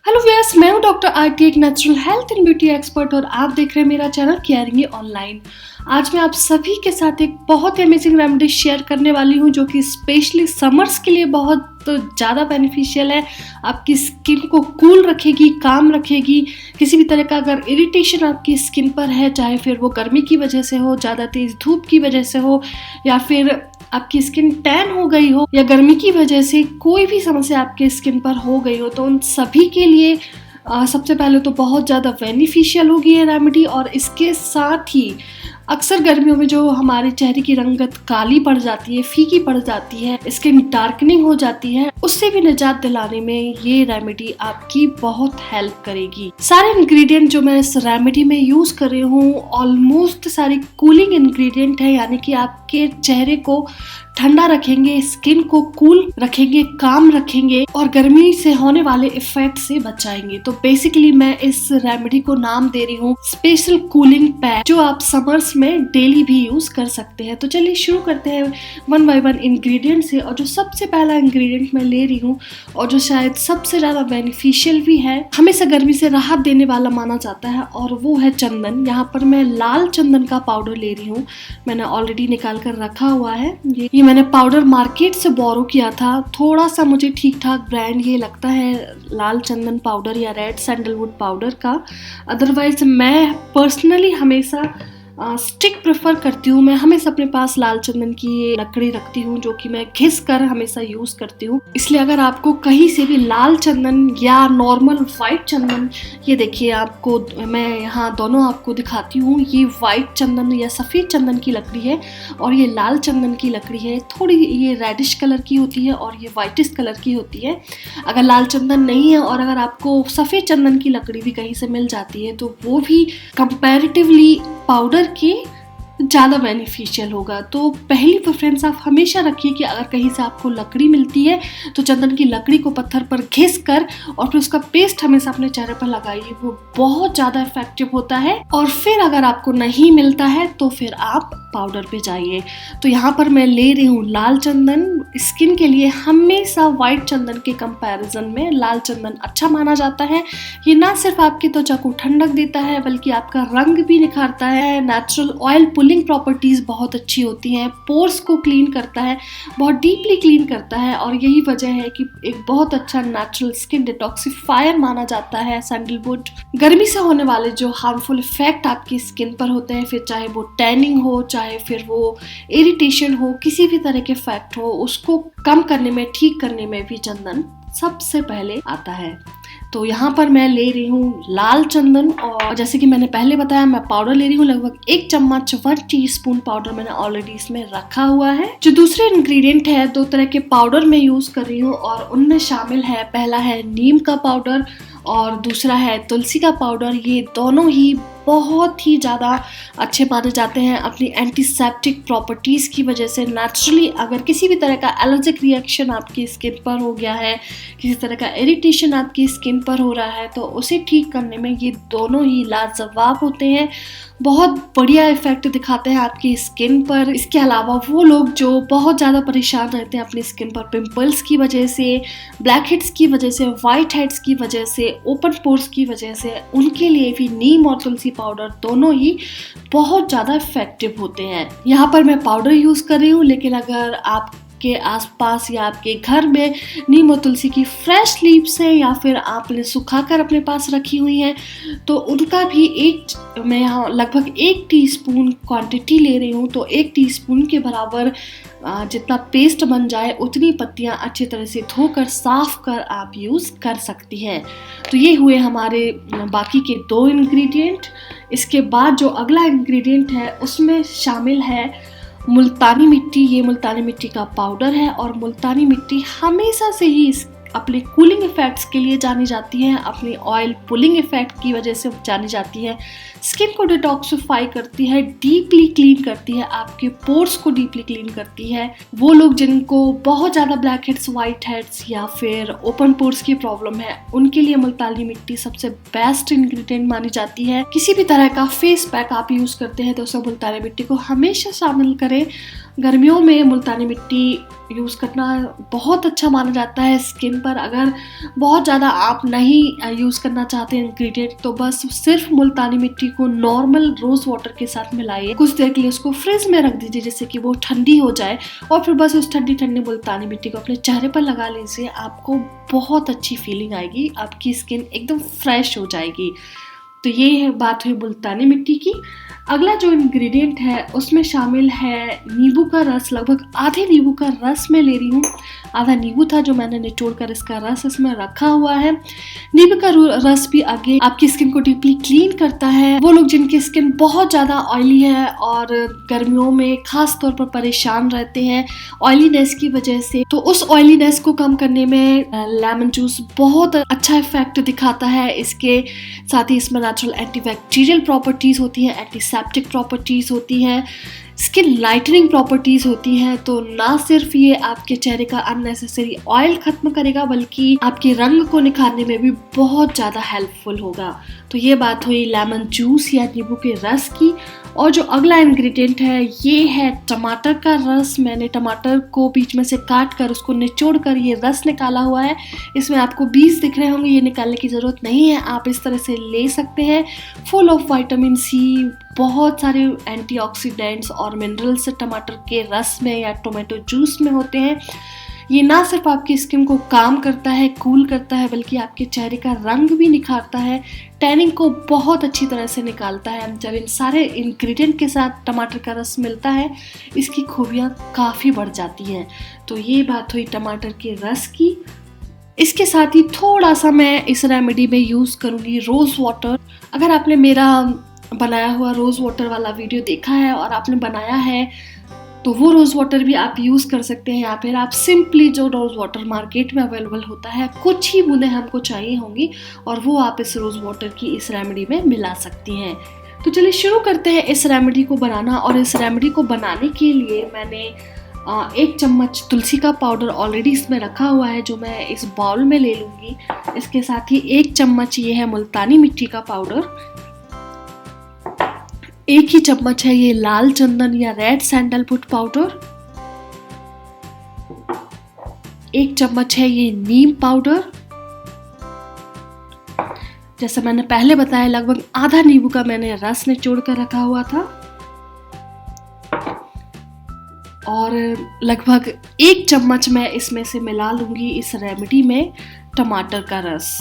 Hello viewers, मैं हूं doctor आरती, एक natural health and beauty expert और आप देख रहे हैं मेरा चैनल केयरिंग ऑनलाइन। आज मैं आप सभी के साथ एक बहुत ही अमेजिंग रेमेडी शेयर करने वाली हूं जो कि स्पेशली समर्स के लिए बहुत ज़्यादा बेनिफिशियल है। आपकी स्किन को कूल रखेगी, काम रखेगी। किसी भी तरह का अगर इरिटेशन आपकी स्किन पर है, चाहे फिर वो गर्मी की वजह से हो, ज़्यादा तेज़ धूप की वजह से हो, या फिर आपकी स्किन टैन हो गई हो, या गर्मी की वजह से कोई भी समस्या आपके स्किन पर हो गई हो, तो उन सभी के लिए सबसे पहले तो बहुत ज़्यादा बेनिफिशियल होगी ये रेमेडी। और इसके साथ ही अक्सर गर्मियों में जो हमारे चेहरे की रंगत काली पड़ जाती है, फीकी पड़ जाती है, स्किन डार्कनिंग हो जाती है, उससे भी निजात दिलाने में ये रेमेडी आपकी बहुत हेल्प करेगी। सारे इंग्रेडिएंट जो मैं इस रेमेडी में यूज कर रही हूँ ऑलमोस्ट सारे कूलिंग इंग्रेडिएंट है, यानी कि आपके चेहरे को ठंडा रखेंगे, स्किन को कूल रखेंगे, काम रखेंगे और गर्मी से होने वाले इफेक्ट से बचाएंगे। तो बेसिकली मैं इस रेमेडी को नाम दे रही हूँ स्पेशल कूलिंग पैक, जो आप समर्स में डेली भी यूज कर सकते हैं। तो चलिए शुरू करते हैं वन बाय वन इंग्रेडिएंट से। और जो सबसे पहला इंग्रेडिएंट मैं ले रही हूँ और जो शायद सबसे ज्यादा बेनिफिशियल भी है, हमेशा गर्मी से राहत देने वाला माना जाता है, और वो है चंदन। यहाँ पर मैं लाल चंदन का पाउडर ले रही हूँ, मैंने ऑलरेडी निकाल कर रखा हुआ है। ये मैंने पाउडर मार्केट से बोरो किया था, थोड़ा सा मुझे ठीक ठाक ब्रांड ये लगता है लाल चंदन पाउडर या रेड सैंडलवुड पाउडर का। अदरवाइज मैं पर्सनली हमेशा स्टिक प्रेफर करती हूँ। मैं हमेशा अपने पास लाल चंदन की ये लकड़ी रखती हूँ जो कि मैं घिस कर हमेशा यूज करती हूँ। इसलिए अगर आपको कहीं से भी लाल चंदन या नॉर्मल वाइट चंदन, ये देखिए आपको मैं यहाँ दोनों आपको दिखाती हूँ, ये वाइट चंदन या सफ़ेद चंदन की लकड़ी है और ये लाल चंदन की लकड़ी है। थोड़ी ये रेडिश कलर की होती है और ये वाइटिश कलर की होती है। अगर लाल चंदन नहीं है और अगर आपको सफ़ेद चंदन की लकड़ी भी कहीं से मिल जाती है तो वो भी कंपैरेटिवली पाउडर की ज़्यादा बेनिफिशियल होगा। तो पहली प्रेफरेंस आप हमेशा रखिए कि अगर कहीं से आपको लकड़ी मिलती है तो चंदन की लकड़ी को पत्थर पर घिस कर और फिर उसका पेस्ट हमेशा अपने चेहरे पर लगाइए, वो बहुत ज़्यादा इफेक्टिव होता है। और फिर अगर आपको नहीं मिलता है तो फिर आप पाउडर पे जाइए। तो यहाँ पर मैं ले रही हूँ लाल चंदन। स्किन के लिए हमेशा वाइट चंदन के कंपैरिजन में लाल चंदन अच्छा माना जाता है। ये ना सिर्फ आपकी त्वचा को ठंडक देता है बल्कि आपका रंग भी निखारता है। नेचुरल ऑयल पुलिंग प्रॉपर्टीज बहुत अच्छी होती हैं, पोर्स को क्लीन करता है, बहुत डीपली क्लीन करता है, और यही वजह है कि एक बहुत अच्छा नेचुरल स्किन डिटॉक्सिफायर माना जाता है सैंडलवुड। गर्मी से होने वाले जो हार्मफुल इफेक्ट आपकी स्किन पर होते हैं, फिर चाहे वो टैनिंग हो, चाहे फिर वो इरिटेशन हो, किसी भी तरह के इफेक्ट हो, उसको कम करने में, ठीक करने में भी चंदन सबसे पहले आता है। तो यहाँ पर मैं ले रही हूँ लाल चंदन, और जैसे कि मैंने पहले बताया मैं पाउडर ले रही हूँ लगभग 1 चम्मच 1 टीस्पून पाउडर मैंने ऑलरेडी इसमें रखा हुआ है। जो दूसरे इंग्रेडिएंट है, 2 तरह के पाउडर मैं यूज कर रही हूँ और उनमें शामिल है, पहला है नीम का पाउडर और दूसरा है तुलसी का पाउडर। ये दोनों ही बहुत ही ज़्यादा अच्छे माने जाते हैं अपनी एंटीसेप्टिक प्रॉपर्टीज़ की वजह से। नेचुरली अगर किसी भी तरह का एलर्जिक रिएक्शन आपकी स्किन पर हो गया है, किसी तरह का इरिटेशन आपकी स्किन पर हो रहा है, तो उसे ठीक करने में ये दोनों ही लाजवाब होते हैं, बहुत बढ़िया इफेक्ट दिखाते हैं आपकी स्किन पर। इसके अलावा वो लोग जो बहुत ज़्यादा परेशान रहते हैं अपनी स्किन पर पिंपल्स की वजह से, ब्लैक हेड्स की वजह से, वाइट हेड्स की वजह से, ओपन पोर्स की वजह से, उनके लिए भी नीम और तुलसी पाउडर दोनों ही बहुत ज़्यादा इफेक्टिव होते हैं। यहाँ पर मैं पाउडर यूज़ कर रही हूँ, लेकिन अगर आप के आसपास या आपके घर में नीम और तुलसी की फ्रेश लीव्स है या फिर आपने सुखाकर अपने पास रखी हुई हैं तो उनका भी मैं यहाँ लगभग 1 टीस्पून क्वांटिटी ले रही हूँ। तो 1 टीस्पून के बराबर जितना पेस्ट बन जाए उतनी पत्तियाँ अच्छी तरह से धोकर साफ कर आप यूज़ कर सकती हैं। तो ये हुए हमारे बाकी के 2 इंग्रेडिएंट। इसके बाद जो अगला इंग्रेडिएंट है उसमें शामिल है मुल्तानी मिट्टी। ये मुल्तानी मिट्टी का पाउडर है और मुल्तानी मिट्टी हमेशा से ही अपने कूलिंग इफेक्ट्स के लिए जानी जाती है, अपनी ऑयल पुलिंग इफेक्ट की वजह से जानी जाती है। स्किन को डिटॉक्सिफाई करती है, डीपली क्लीन करती है, आपके पोर्स को डीपली क्लीन करती है। वो लोग जिनको बहुत ज़्यादा ब्लैक हेड्स, वाइट हेड्स या फिर ओपन पोर्स की प्रॉब्लम है, उनके लिए मुल्तानी मिट्टी सबसे बेस्ट इंग्रेडिएंट मानी जाती है। किसी भी तरह का फेस पैक आप यूज़ करते हैं तो उसमें मुल्तानी मिट्टी को हमेशा शामिल करें। गर्मियों में मुल्तानी मिट्टी यूज़ करना बहुत अच्छा माना जाता है स्किन पर। अगर बहुत ज़्यादा आप नहीं यूज़ करना चाहते इंग्रेडिएंट तो बस सिर्फ मुल्तानी मिट्टी को नॉर्मल रोज़ वाटर के साथ मिलाइए, कुछ देर के लिए उसको फ्रिज में रख दीजिए जिससे कि वो ठंडी हो जाए, और फिर बस उस ठंडी ठंडी मुल्तानी मिट्टी को अपने चेहरे पर लगा लीजिए। आपको बहुत अच्छी फीलिंग आएगी, आपकी स्किन एकदम फ्रेश हो जाएगी। तो ये है बात हुई मुल्तानी मिट्टी की। अगला जो इंग्रेडिएंट है उसमें शामिल है नींबू का रस। लगभग आधे नींबू का रस मैं ले रही हूँ। आधा नींबू था जो मैंने निचोड़ कर इसका रस इसमें रखा हुआ है। नींबू का रस भी आगे आपकी स्किन को डीपली क्लीन करता है। वो लोग जिनकी स्किन बहुत ज़्यादा ऑयली है और गर्मियों में खास तौर पर परेशान रहते हैं ऑयलीनेस की वजह से, तो उस ऑयलीनेस को कम करने में लेमन जूस बहुत अच्छा इफेक्ट दिखाता है। इसके साथ ही इसमें नेचुरल एंटीबैक्टीरियल प्रॉपर्टीज़ होती हैं, एंटीसेप्टिक प्रॉपर्टीज़ होती हैं, स्किन लाइटनिंग प्रॉपर्टीज़ होती हैं। तो ना सिर्फ ये आपके चेहरे का अननेसेसरी ऑयल खत्म करेगा बल्कि आपके रंग को निखारने में भी बहुत ज़्यादा हेल्पफुल होगा। तो ये बात हुई लेमन जूस या नींबू के रस की। और जो अगला इंग्रेडिएंट है ये है टमाटर का रस। मैंने टमाटर को बीच में से काट कर उसको निचोड़ कर ये रस निकाला हुआ है। इसमें आपको बीज दिख रहे होंगे, ये निकालने की ज़रूरत नहीं है, आप इस तरह से ले सकते हैं। फुल ऑफ विटामिन सी, बहुत सारे एंटीऑक्सीडेंट्स और मिनरल्स टमाटर के रस में या टोमेटो जूस में होते हैं। ये ना सिर्फ आपकी स्किन को काम करता है, कूल करता है, बल्कि आपके चेहरे का रंग भी निखारता है, टैनिंग को बहुत अच्छी तरह से निकालता है। जब इन सारे इंग्रेडिएंट के साथ टमाटर का रस मिलता है इसकी खूबियाँ काफ़ी बढ़ जाती हैं। तो ये बात हुई टमाटर के रस की। इसके साथ ही थोड़ा सा मैं इस रेमेडी में यूज़ करूँगी रोज़ वाटर। अगर आपने मेरा बनाया हुआ रोज़ वाटर वाला वीडियो देखा है और आपने बनाया है तो वो रोज़ वाटर भी आप यूज़ कर सकते हैं, या फिर आप सिंपली जो रोज़ वाटर मार्केट में अवेलेबल होता है कुछ ही बूंदें हमको चाहिए होंगी और वो आप इस रोज़ वाटर की इस रेमेडी में मिला सकती हैं। तो चलिए शुरू करते हैं इस रेमेडी को बनाना। और इस रेमेडी को बनाने के लिए मैंने 1 चम्मच तुलसी का पाउडर ऑलरेडी इसमें रखा हुआ है जो मैं इस बाउल में ले लूँगी। इसके साथ ही 1 चम्मच ये है मुल्तानी मिट्टी का पाउडर, 1 ही चम्मच है ये लाल चंदन या रेड सैंडलवुड पाउडर, 1 चम्मच है ये नीम पाउडर। जैसा मैंने पहले बताया लगभग आधा नींबू का मैंने रस निचोड़ कर रखा हुआ था, और लगभग 1 चम्मच मैं इसमें से मिला लूंगी इस रेमेडी में टमाटर का रस।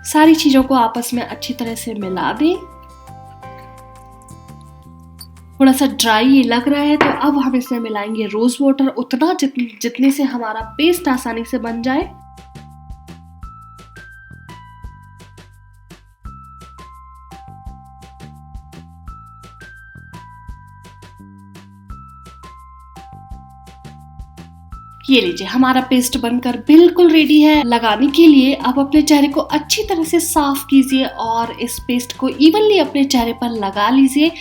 सारी चीज़ों को आपस में अच्छी तरह से मिला दें। थोड़ा सा ड्राई ये लग रहा है तो अब हम इसमें मिलाएंगे रोज़ वाटर उतना जितने से हमारा पेस्ट आसानी से बन जाए। ये लीजिए हमारा पेस्ट बनकर बिल्कुल रेडी है। लगाने के लिए आप अपने चेहरे को अच्छी तरह से साफ कीजिए और इस पेस्ट को इवनली अपने चेहरे पर लगा लीजिए।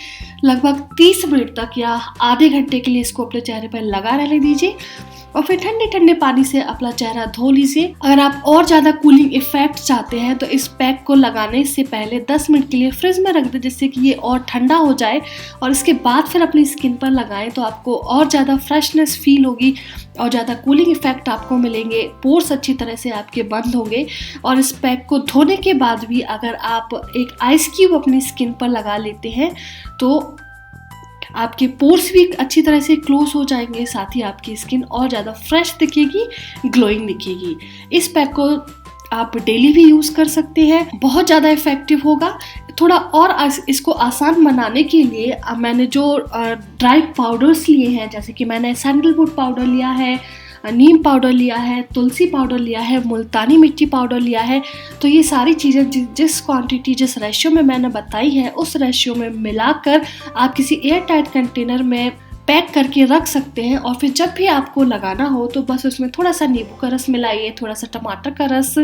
लगभग 30 मिनट तक या आधे घंटे के लिए इसको अपने चेहरे पर लगा रहने दीजिए और फिर ठंडे ठंडे पानी से अपना चेहरा धो लीजिए। अगर आप और ज़्यादा कूलिंग इफेक्ट चाहते हैं तो इस पैक को लगाने से पहले 10 मिनट के लिए फ्रिज में रख दें जिससे कि ये और ठंडा हो जाए, और इसके बाद फिर अपनी स्किन पर लगाएं तो आपको और ज़्यादा फ्रेशनेस फील होगी और ज़्यादा कूलिंग इफेक्ट आपको मिलेंगे। पोर्स अच्छी तरह से आपके बंद होंगे। और इस पैक को धोने के बाद भी अगर आप एक आइस क्यूब अपनी स्किन पर लगा लेते हैं तो आपके पोर्स भी अच्छी तरह से क्लोज हो जाएंगे, साथ ही आपकी स्किन और ज़्यादा फ्रेश दिखेगी, ग्लोइंग दिखेगी। इस पैक को आप डेली भी यूज़ कर सकते हैं, बहुत ज़्यादा इफेक्टिव होगा। थोड़ा और इसको आसान बनाने के लिए मैंने जो ड्राई पाउडर्स लिए हैं, जैसे कि मैंने सैंडलवुड पाउडर लिया है, नीम पाउडर लिया है, तुलसी पाउडर लिया है, मुल्तानी मिट्टी पाउडर लिया है, तो ये सारी चीज़ें जिस क्वांटिटी जिस रेशियो में मैंने बताई है उस रेशियो में मिलाकर आप किसी एयर टाइट कंटेनर में पैक करके रख सकते हैं। और फिर जब भी आपको लगाना हो तो बस उसमें थोड़ा सा नींबू का रस मिलाइए, थोड़ा सा टमाटर का रस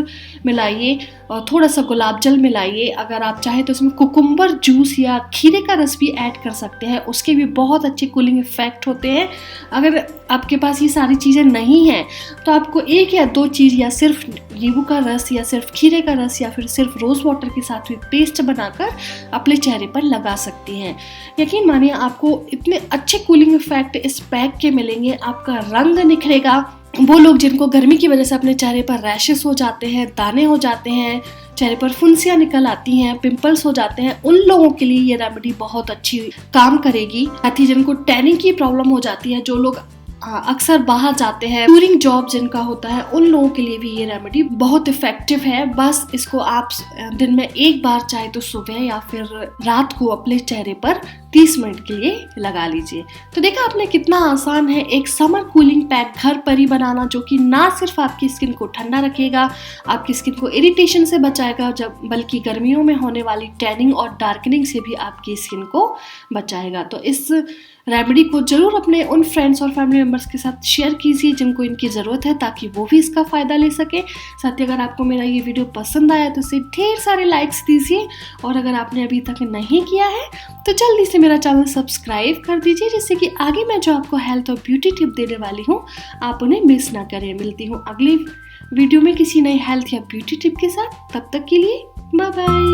मिलाइए और थोड़ा सा गुलाब जल मिलाइए। अगर आप चाहें तो उसमें कुकुम्बर जूस या खीरे का रस भी ऐड कर सकते हैं, उसके भी बहुत अच्छे कूलिंग इफेक्ट होते हैं। अगर आपके पास ये सारी चीज़ें नहीं हैं तो आपको 1 या 2 चीज़ या सिर्फ नींबू का रस या सिर्फ खीरे का रस या फिर सिर्फ रोज़ वाटर के साथ भी पेस्ट बनाकर अपने चेहरे पर लगा सकती हैं। यकीन मानिए आपको इतने अच्छे कूलिंग इफेक्ट इस पैक के मिलेंगे, आपका रंग निखरेगा। वो लोग जिनको गर्मी की वजह से अपने चेहरे पर रैशेस हो जाते हैं, दाने हो जाते हैं, चेहरे पर फुंसियाँ निकल आती हैं, पिंपल्स हो जाते हैं, उन लोगों के लिए ये रेमेडी बहुत अच्छी काम करेगी। साथ ही जिनको टैनिंग की प्रॉब्लम हो जाती है, जो लोग अक्सर बाहर जाते हैं, टूरिंग जॉब जिनका होता है, उन लोगों के लिए भी ये रेमेडी बहुत इफेक्टिव है। बस इसको आप दिन में 1 बार चाहे तो सुबह या फिर रात को अपने चेहरे पर 30 मिनट के लिए लगा लीजिए। तो देखा आपने कितना आसान है एक समर कूलिंग पैक घर पर ही बनाना, जो कि ना सिर्फ आपकी स्किन को ठंडा रखेगा, आपकी स्किन को इरिटेशन से बचाएगा, बल्कि गर्मियों में होने वाली टैनिंग और डार्कनिंग से भी आपकी स्किन को बचाएगा। तो इस रेमेडी को जरूर अपने उन फ्रेंड्स और फैमिली मेम्बर्स के साथ शेयर कीजिए जिनको इनकी ज़रूरत है, ताकि वो भी इसका फ़ायदा ले सके। साथ ही अगर आपको मेरा ये वीडियो पसंद आया तो इसे ढेर सारे लाइक्स दीजिए, और अगर आपने अभी तक नहीं किया है तो जल्दी से मेरा चैनल सब्सक्राइब कर दीजिए, जिससे कि आगे मैं जो आपको हेल्थ और ब्यूटी टिप देने वाली हूँ आप उन्हें मिस ना करें। मिलती हूँ अगली वीडियो में किसी नई हेल्थ या ब्यूटी टिप के साथ। तब तक के लिए बाय बाय।